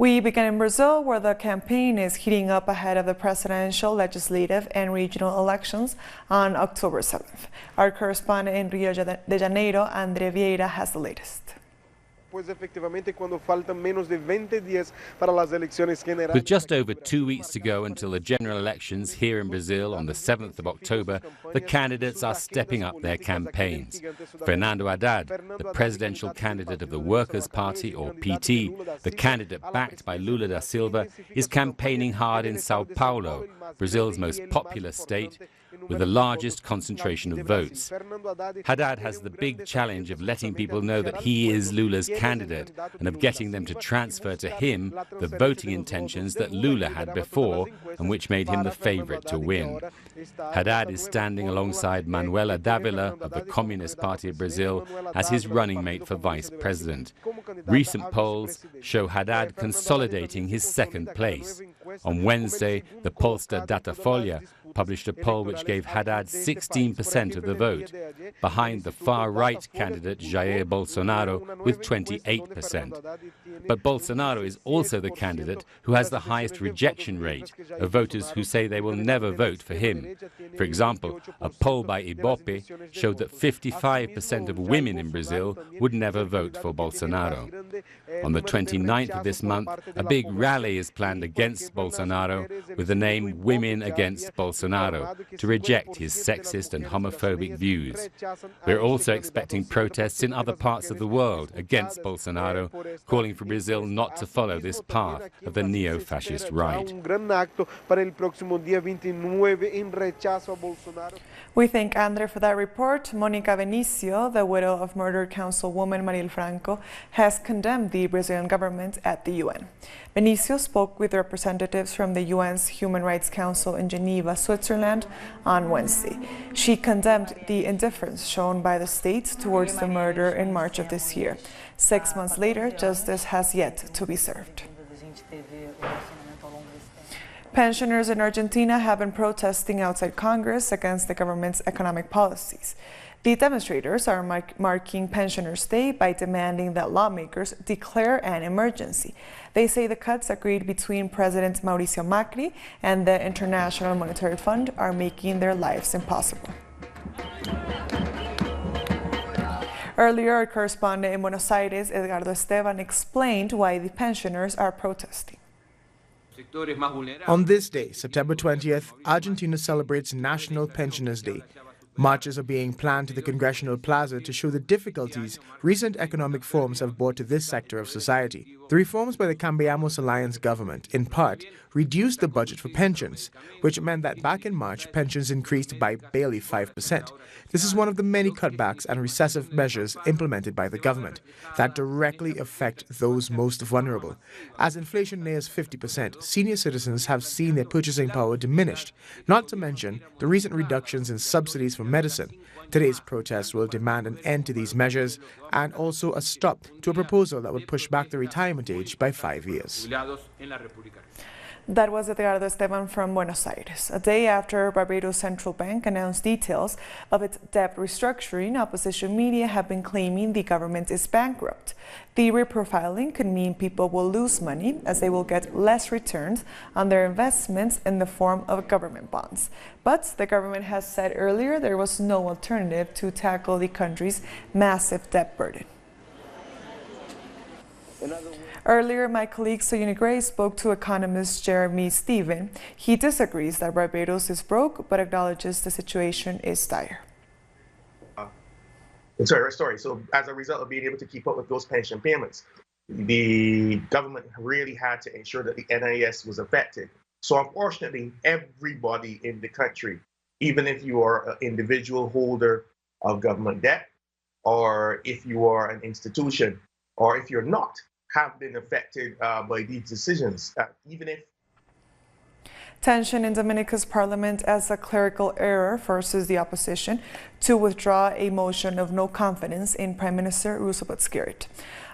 We begin in Brazil, where the campaign is heating up ahead of the presidential, legislative, and regional elections on October 7th. Our correspondent in Rio de Janeiro, Andre Vieira, has the latest. With just over 2 weeks to go until the general elections here in Brazil on the 7th of October, the candidates are stepping up their campaigns. Fernando Haddad, the presidential candidate of the Workers' Party, or PT, the candidate backed by Lula da Silva, is campaigning hard in Sao Paulo, Brazil's most populous state, with the largest concentration of votes. Haddad has the big challenge of letting people know that he is Lula's candidate and of getting them to transfer to him the voting intentions that Lula had before and which made him the favorite to win. Haddad is standing alongside Manuela Dávila of the Communist Party of Brazil as his running mate for vice president. Recent polls show Haddad consolidating his second place. On Wednesday, the pollster Datafolha published a poll which gave Haddad 16% of the vote, behind the far-right candidate Jair Bolsonaro with 28%. But Bolsonaro is also the candidate who has the highest rejection rate of voters who say they will never vote for him. For example, a poll by Ibope showed that 55% of women in Brazil would never vote for Bolsonaro. On the 29th of this month, a big rally is planned against Bolsonaro with the name Women Against Bolsonaro to reject his sexist and homophobic views. We're also expecting protests in other parts of the world against Bolsonaro, calling for Brazil not to follow this path of the neo-fascist right. We thank Andre for that report. Mónica Benicio, the widow of murdered Councilwoman Marielle Franco, has condemned the Brazilian government at the UN. Benicio spoke with representatives from the UN's Human Rights Council in Geneva, Switzerland, on Wednesday. She condemned the indifference shown by the state towards the murder in March of this year. 6 months later, justice has yet to be served. Pensioners in Argentina have been protesting outside Congress against the government's economic policies. The demonstrators are marking Pensioners' Day by demanding that lawmakers declare an emergency. They say the cuts agreed between President Mauricio Macri and the International Monetary Fund are making their lives impossible. Earlier, our correspondent in Buenos Aires, Edgardo Esteban, explained why the pensioners are protesting. On this day, September 20th, Argentina celebrates National Pensioners' Day. Marches are being planned to the Congressional Plaza to show the difficulties recent economic reforms have brought to this sector of society. The reforms by the Cambiamos Alliance government, in part, reduced the budget for pensions, which meant that back in March, pensions increased by barely 5%. This is one of the many cutbacks and recessive measures implemented by the government that directly affect those most vulnerable. As inflation nears 50%, senior citizens have seen their purchasing power diminished, not to mention the recent reductions in subsidies for medicine. Today's protests will demand an end to these measures and also a stop to a proposal that would push back the retirement age by 5 years. That was Edgardo Esteban from Buenos Aires. A day after Barbados Central Bank announced details of its debt restructuring, opposition media have been claiming the government is bankrupt. The reprofiling could mean people will lose money as they will get less returns on their investments in the form of government bonds. But the government has said earlier there was no alternative to tackle the country's massive debt burden. Earlier, my colleague Soyuni Gray spoke to economist Jeremy Stephen. He disagrees that Barbados is broke, but acknowledges the situation is dire. Sorry. So as a result of being able to keep up with those pension payments, the government really had to ensure that the NIS was affected. So unfortunately, everybody in the country, even if you are an individual holder of government debt, or if you are an institution, or if you're not, have been affected by these decisions, even if. Tension in Dominica's parliament as a clerical error forces the opposition to withdraw a motion of no confidence in Prime Minister Roosevelt Skerrit.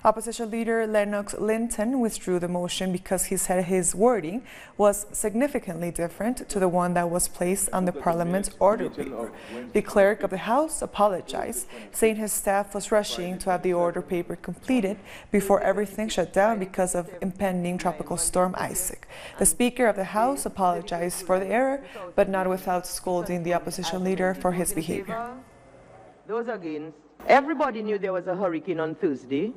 Opposition leader Lennox Linton withdrew the motion because he said his wording was significantly different to the one that was placed on the Parliament's order paper. The clerk of the House apologized, saying his staff was rushing to have the order paper completed before everything shut down because of impending tropical storm Isaac. The Speaker of the House apologized for the error, but not without scolding the opposition leader for his behavior. Those against. Everybody knew there was a hurricane on Thursday.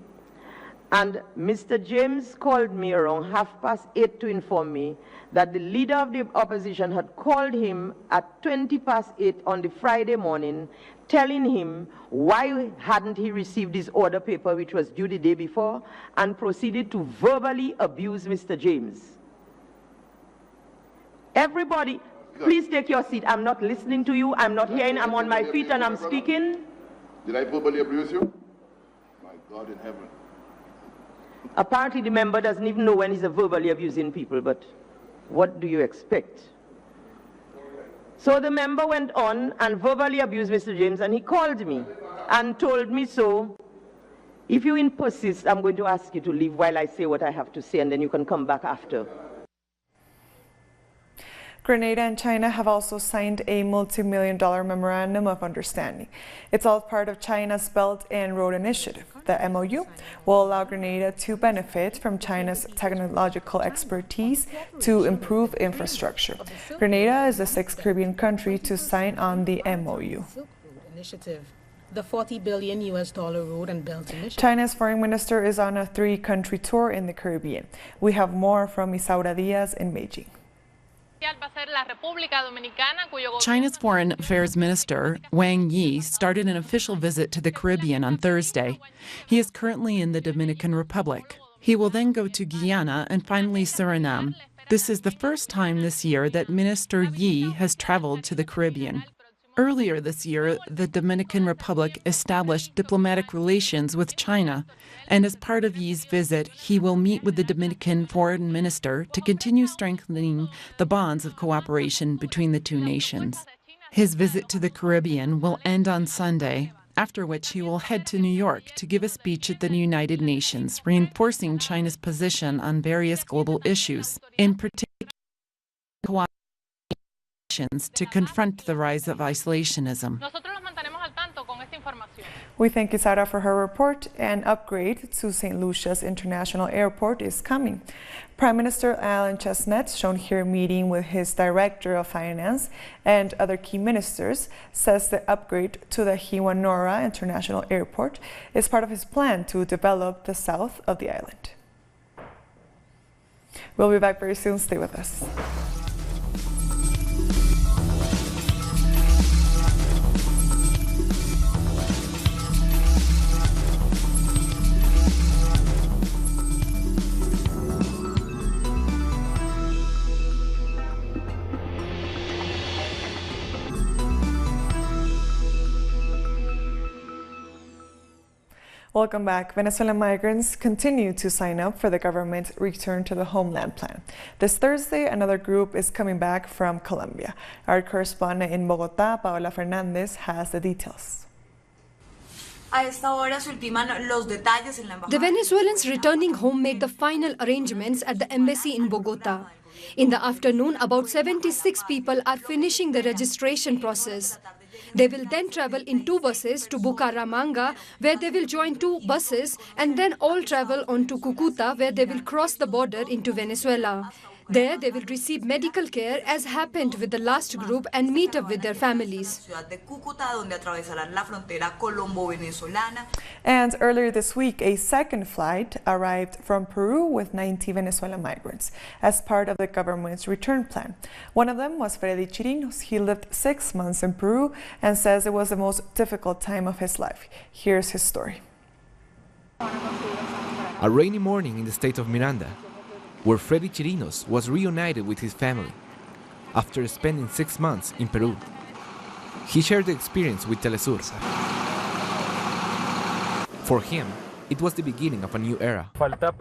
And Mr. James called me around 8:30 to inform me that the leader of the opposition had called him at 8:20 on the Friday morning, telling him why hadn't he received his order paper, which was due the day before, and proceeded to verbally abuse Mr. James. Everybody, please take your seat. I'm not listening to you. I'm not hearing. I'm on my feet and I'm speaking. Did I verbally abuse you? My God in heaven. Apparently the member doesn't even know when he's verbally abusing people, but what do you expect? So the member went on and verbally abused Mr. James, and he called me and told me so. If you persist, I'm going to ask you to leave while I say what I have to say, and then you can come back after. Grenada and China have also signed a multi-million-dollar memorandum of understanding. It's all part of China's Belt and Road Initiative. The MOU will allow Grenada to benefit from China's technological expertise to improve infrastructure. Grenada is the 6th Caribbean country to sign on the MOU. The $40 billion road and belt initiative. China's foreign minister is on a 3-country tour in the Caribbean. We have more from Isaura Diaz in Beijing. China's Foreign Affairs Minister, Wang Yi, started an official visit to the Caribbean on Thursday. He is currently in the Dominican Republic. He will then go to Guyana and finally Suriname. This is the first time this year that Minister Yi has traveled to the Caribbean. Earlier this year, the Dominican Republic established diplomatic relations with China, and as part of Yi's visit, he will meet with the Dominican foreign minister to continue strengthening the bonds of cooperation between the two nations. His visit to the Caribbean will end on Sunday, after which he will head to New York to give a speech at the United Nations, reinforcing China's position on various global issues, in particular to confront the rise of isolationism. We thank Isaura for her report. An upgrade to St. Lucia's International Airport is coming. Prime Minister Alan Chestnut, shown here meeting with his Director of Finance and other key ministers, says the upgrade to the Hiwanora International Airport is part of his plan to develop the south of the island. We'll be back very soon. Stay with us. Welcome back. Venezuelan migrants continue to sign up for the government's Return to the Homeland plan. This Thursday, another group is coming back from Colombia. Our correspondent in Bogotá, Paola Fernandez, has the details. The Venezuelans returning home made the final arrangements at the embassy in Bogotá. In the afternoon, about 76 people are finishing the registration process. They will then travel in 2 buses to Bucaramanga, where they will join 2 buses and then all travel on to Cúcuta, where they will cross the border into Venezuela. There they will receive medical care, as happened with the last group, and meet up with their families. And earlier this week, a second flight arrived from Peru with 90 Venezuelan migrants as part of the government's return plan. One of them was Freddy Chirinos. He lived 6 months in Peru and says it was the most difficult time of his life. Here's his story. A rainy morning in the state of Miranda, where Freddy Chirinos was reunited with his family after spending 6 months in Peru. He shared the experience with Telesur. For him, it was the beginning of a new era.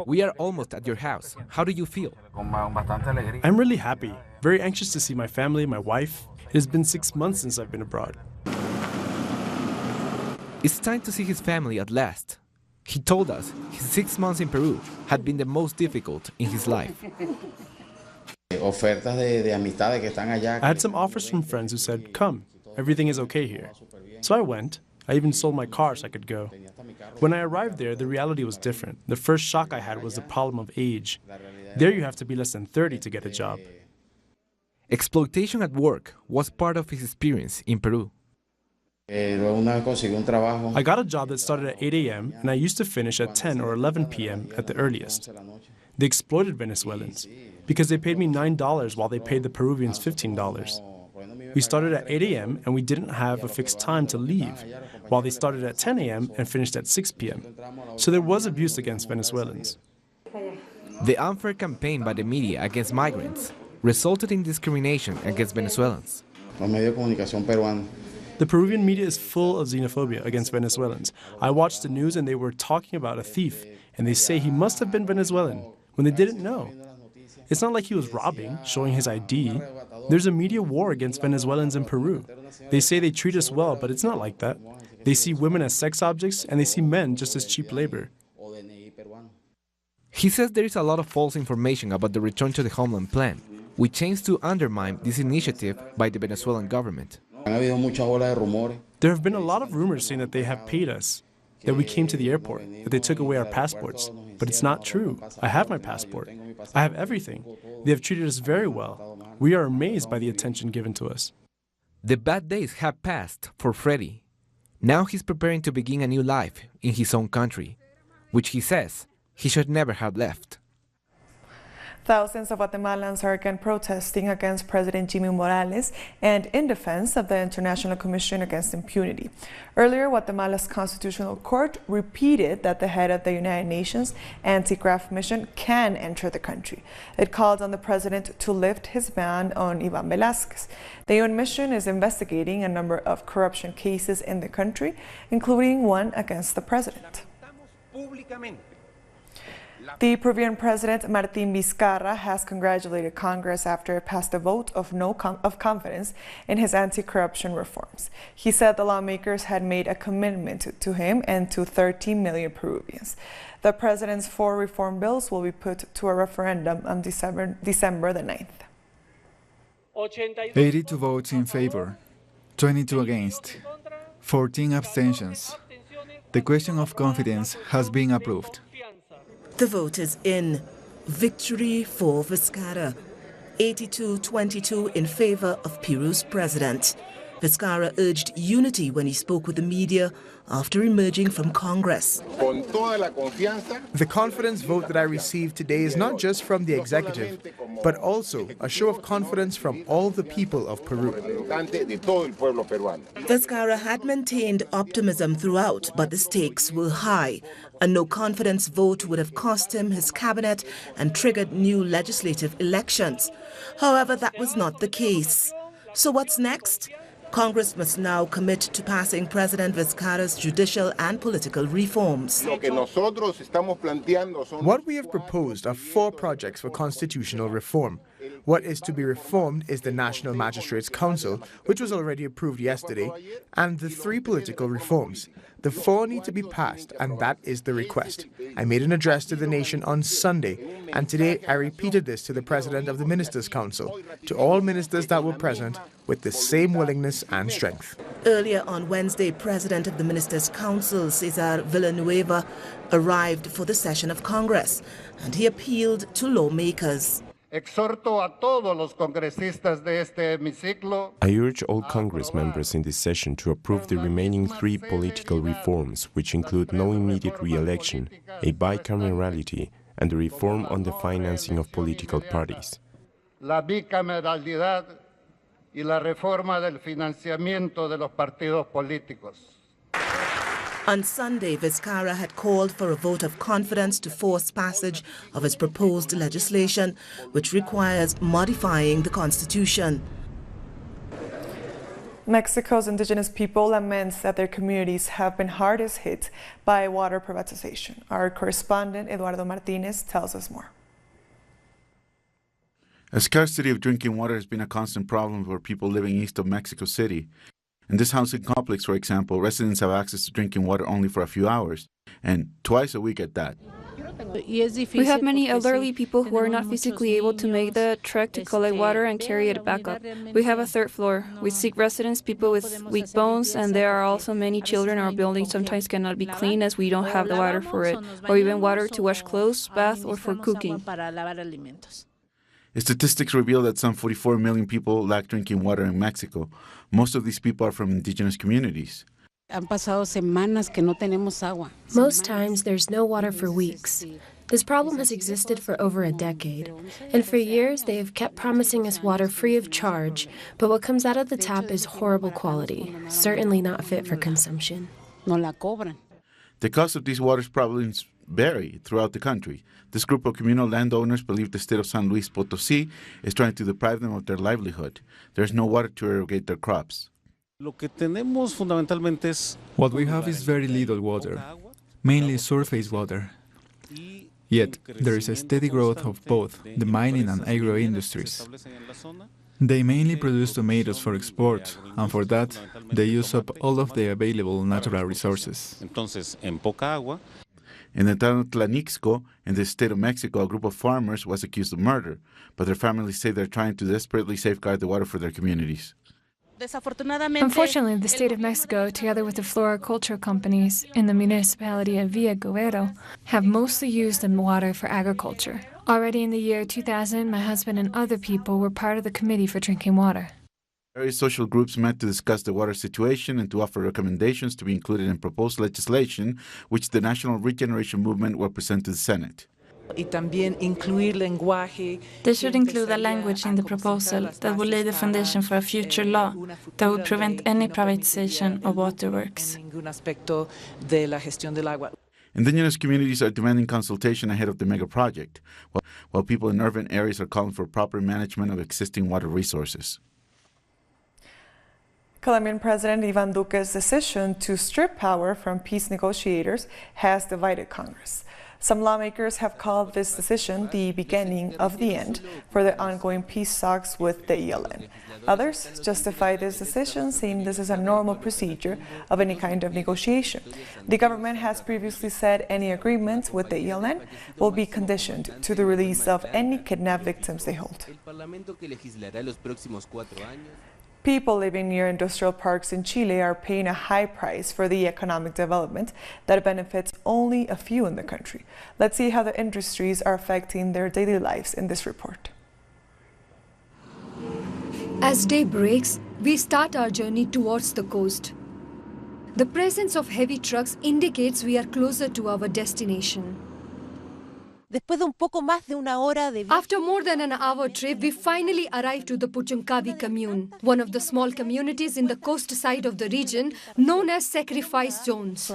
We are almost at your house. How do you feel? I'm really happy. Very anxious to see my family, my wife. It has been 6 months since I've been abroad. It's time to see his family at last. He told us his 6 months in Peru had been the most difficult in his life. I had some offers from friends who said, "Come, everything is okay here." So I went. I even sold my car so I could go. When I arrived there, the reality was different. The first shock I had was the problem of age. There you have to be less than 30 to get a job. Exploitation at work was part of his experience in Peru. I got a job that started at 8 a.m. and I used to finish at 10 or 11 p.m. at the earliest. They exploited Venezuelans because they paid me $9 while they paid the Peruvians $15. We started at 8 a.m. and we didn't have a fixed time to leave, while they started at 10 a.m. and finished at 6 p.m. So there was abuse against Venezuelans. The unfair campaign by the media against migrants resulted in discrimination against Venezuelans. The Peruvian media is full of xenophobia against Venezuelans. I watched the news and they were talking about a thief, and they say he must have been Venezuelan, when they didn't know. It's not like he was robbing, showing his ID. There's a media war against Venezuelans in Peru. They say they treat us well, but it's not like that. They see women as sex objects, and they see men just as cheap labor. He says there is a lot of false information about the return to the homeland plan, which aims to undermine this initiative by the Venezuelan government. There have been a lot of rumors saying that they have paid us, that we came to the airport, that they took away our passports. But it's not true. I have my passport. I have everything. They have treated us very well. We are amazed by the attention given to us. The bad days have passed for Freddy. Now he's preparing to begin a new life in his own country, which he says he should never have left. Thousands of Guatemalans are again protesting against President Jimmy Morales and in defense of the International Commission Against Impunity. Earlier, Guatemala's Constitutional Court repeated that the head of the United Nations Anti-Graft Mission can enter the country. It called on the president to lift his ban on Iván Velázquez. The UN mission is investigating a number of corruption cases in the country, including one against the president. The Peruvian President Martín Vizcarra has congratulated Congress after it passed a vote of confidence in his anti-corruption reforms. He said the lawmakers had made a commitment to him and to 13 million Peruvians. The president's 4 reform bills will be put to a referendum on December the 9th. 82 votes in favor, 22 against, 14 abstentions. The question of confidence has been approved. The vote is in. Victory for Vizcarra. 82-22 in favor of Peru's president. Vizcarra urged unity when he spoke with the media after emerging from Congress. The confidence vote that I received today is not just from the executive, but also a show of confidence from all the people of Peru. Vizcarra had maintained optimism throughout, but the stakes were high. A no-confidence vote would have cost him his cabinet and triggered new legislative elections. However, that was not the case. So what's next? Congress must now commit to passing President Vizcarra's judicial and political reforms. What we have proposed are 4 projects for constitutional reform. What is to be reformed is the National Magistrates' Council, which was already approved yesterday, and the 3 political reforms. The 4 need to be passed, and that is the request. I made an address to the nation on Sunday, and today I repeated this to the President of the Ministers' Council, to all ministers that were present, with the same willingness and strength. Earlier on Wednesday, President of the Ministers' Council, Cesar Villanueva, arrived for the session of Congress, and he appealed to lawmakers. I urge all Congress members in this session to approve the remaining 3 political reforms, which include no immediate re-election, a bicamerality, and the reform on the financing of political parties. La bicameralidad y la reforma del financiamiento de los partidos políticos. On Sunday, Vizcarra had called for a vote of confidence to force passage of his proposed legislation, which requires modifying the Constitution. Mexico's indigenous people laments that their communities have been hardest hit by water privatization. Our correspondent Eduardo Martinez tells us more. A scarcity of drinking water has been a constant problem for people living east of Mexico City. In this housing complex, for example, residents have access to drinking water only for a few hours, and twice a week at that. We have many elderly people who are not physically able to make the trek to collect water and carry it back up. We have a third floor. We seek residents, people with weak bones, and there are also many children. Our building sometimes cannot be clean as we don't have the water for it, or even water to wash clothes, bath, or for cooking. Statistics reveal that some 44 million people lack drinking water in Mexico. Most of these people are from indigenous communities. Most times there's no water for weeks. This problem has existed for over a decade, and for years they have kept promising us water free of charge, but what comes out of the tap is horrible quality, certainly not fit for consumption. The cost of these water problems vary throughout the country. This group of communal landowners believe the state of San Luis Potosí is trying to deprive them of their livelihood. There's no water to irrigate their crops. What we have is very little water, mainly surface water. Yet, there is a steady growth of both the mining and agro-industries. They mainly produce tomatoes for export, and for that, they use up all of the available natural resources. In the town of Tlanixco, in the state of Mexico, a group of farmers was accused of murder, but their families say they're trying to desperately safeguard the water for their communities. Unfortunately, the state of Mexico, together with the floriculture companies in the municipality of Villa Guerrero, have mostly used the water for agriculture. Already in the year 2000, my husband and other people were part of the Committee for Drinking Water. Various social groups met to discuss the water situation and to offer recommendations to be included in proposed legislation, which the National Regeneration Movement will present to the Senate. They should include a language in the proposal that will lay the foundation for a future law that would prevent any privatization of waterworks. Indigenous communities are demanding consultation ahead of the mega project, while people in urban areas are calling for proper management of existing water resources. Colombian President Iván Duque's decision to strip power from peace negotiators has divided Congress. Some lawmakers have called this decision the beginning of the end for the ongoing peace talks with the ELN. Others justify this decision, saying this is a normal procedure of any kind of negotiation. The government has previously said any agreements with the ELN will be conditioned to the release of any kidnapped victims they hold. People living near industrial parks in Chile are paying a high price for the economic development that benefits only a few in the country. Let's see how the industries are affecting their daily lives in this report. As day breaks, we start our journey towards the coast. The presence of heavy trucks indicates we are closer to our destination. After more than an hour trip, we finally arrived to the Puchuncavi commune, one of the small communities in the coast side of the region known as sacrifice zones.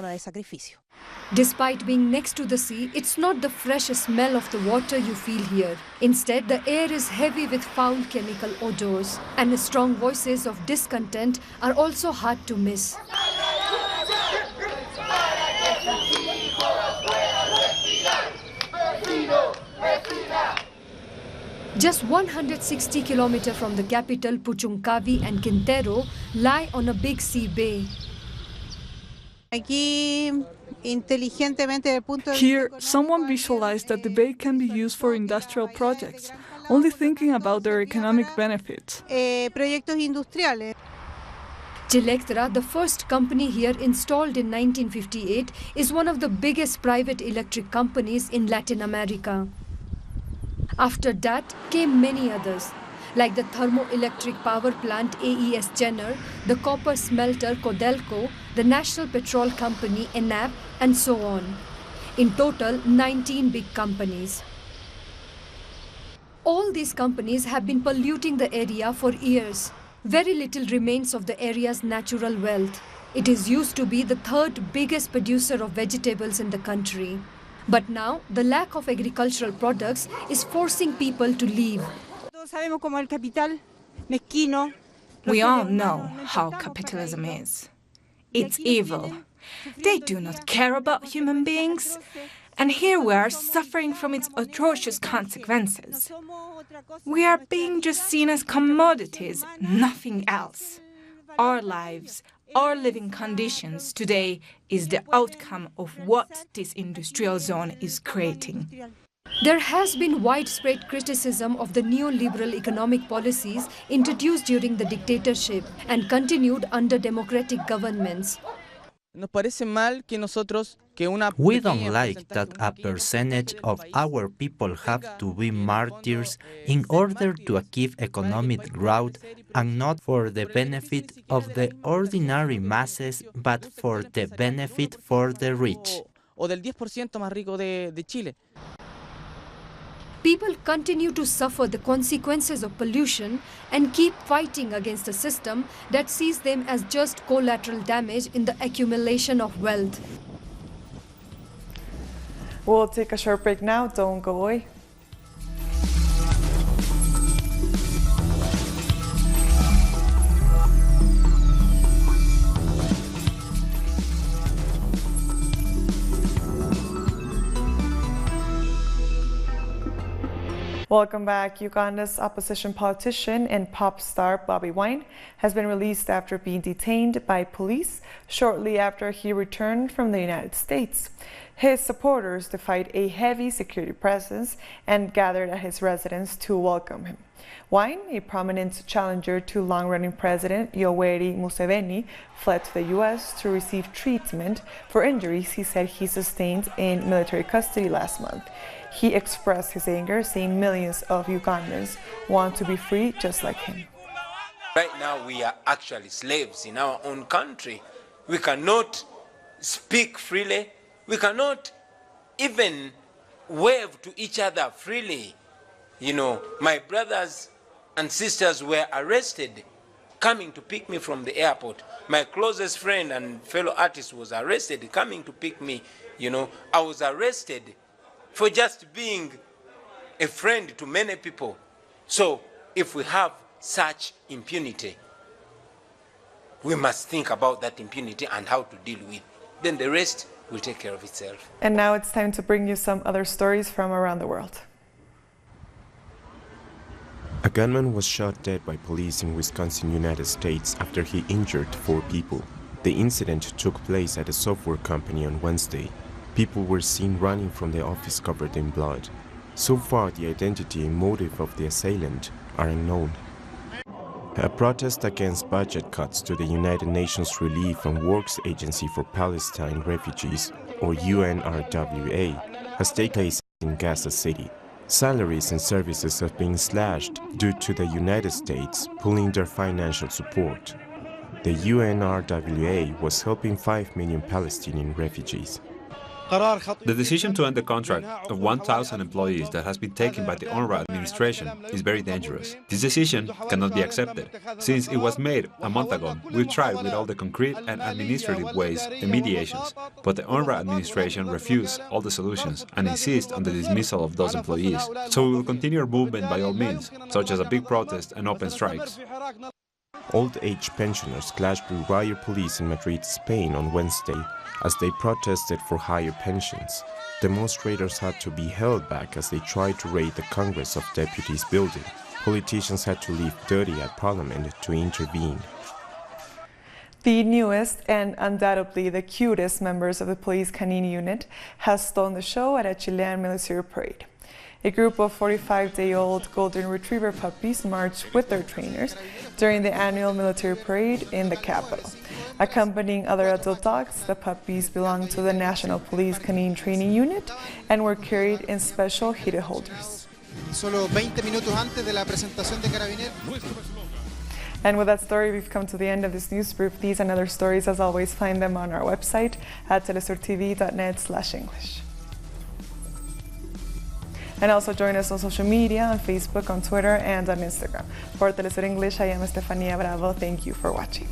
Despite being next to the sea, it's not the fresh smell of the water you feel here. Instead, the air is heavy with foul chemical odors, and the strong voices of discontent are also hard to miss. Just 160 kilometers from the capital, Puchuncavi and Quintero lie on a big sea bay. Here, someone visualized that the bay can be used for industrial projects, only thinking about their economic benefits. Chilectra, the first company here installed in 1958, is one of the biggest private electric companies in Latin America. After that came many others, like the thermoelectric power plant AES Jenner, the copper smelter Codelco, the National Petrol Company ENAP, and so on. In total, 19 big companies. All these companies have been polluting the area for years. Very little remains of the area's natural wealth. It is used to be the third biggest producer of vegetables in the country. But now, the lack of agricultural products is forcing people to leave. We all know how capitalism is. It's evil. They do not care about human beings. And here we are suffering from its atrocious consequences. We are being just seen as commodities, nothing else. Our lives, our living conditions today is the outcome of what this industrial zone is creating. There has been widespread criticism of the neoliberal economic policies introduced during the dictatorship and continued under democratic governments. We don't like that a percentage of our people have to be martyrs in order to achieve economic growth, and not for the benefit of the ordinary masses, but for the benefit for the rich. People continue to suffer the consequences of pollution and keep fighting against a system that sees them as just collateral damage in the accumulation of wealth. We'll take a short break now. Don't go away. Welcome back. Uganda's opposition politician and pop star Bobi Wine has been released after being detained by police shortly after he returned from the United States. His supporters defied a heavy security presence and gathered at his residence to welcome him. Wine, a prominent challenger to long-running President Yoweri Museveni, fled to the U.S. to receive treatment for injuries he said he sustained in military custody last month. He expressed his anger, saying millions of Ugandans want to be free just like him. Right now we are actually slaves in our own country. We cannot speak freely. We cannot even wave to each other freely. You know, my brothers and sisters were arrested coming to pick me from the airport. My closest friend and fellow artist was arrested coming to pick me. You know, I was arrested for just being a friend to many people. So if we have such impunity, we must think about that impunity and how to deal with it. Then the rest will take care of itself. And now it's time to bring you some other stories from around the world. A gunman was shot dead by police in Wisconsin, United States after he injured 4 people. The incident took place at a software company on Wednesday. People were seen running from the office covered in blood. So far, the identity and motive of the assailant are unknown. A protest against budget cuts to the United Nations Relief and Works Agency for Palestine Refugees, or UNRWA, has taken place in Gaza City. Salaries and services have been slashed due to the United States pulling their financial support. The UNRWA was helping 5 million Palestinian refugees. The decision to end the contract of 1,000 employees that has been taken by the UNRWA administration is very dangerous. This decision cannot be accepted. Since it was made a month ago, we've tried with all the concrete and administrative ways and mediations, but the UNRWA administration refused all the solutions and insists on the dismissal of those employees. So we will continue our movement by all means, such as a big protest and open strikes. Old-age pensioners clashed with riot police in Madrid, Spain on Wednesday as they protested for higher pensions. Demonstrators had to be held back as they tried to raid the Congress of Deputies building. Politicians had to leave dirty at Parliament to intervene. The newest and undoubtedly the cutest members of the police canine unit has stolen the show at a Chilean military parade. A group of 45-day-old golden retriever puppies marched with their trainers during the annual military parade in the capital. Accompanying other adult dogs, the puppies belong to the National Police Canine Training Unit and were carried in special heated holders. Solo 20 minutos antes de la presentación de Carabineros. And with that story, we've come to the end of this news brief. These and other stories, as always, find them on our website at telesurtv.net/English. And also join us on social media, on Facebook, on Twitter, and on Instagram. For Telesur English, I am Estefania Bravo. Thank you for watching.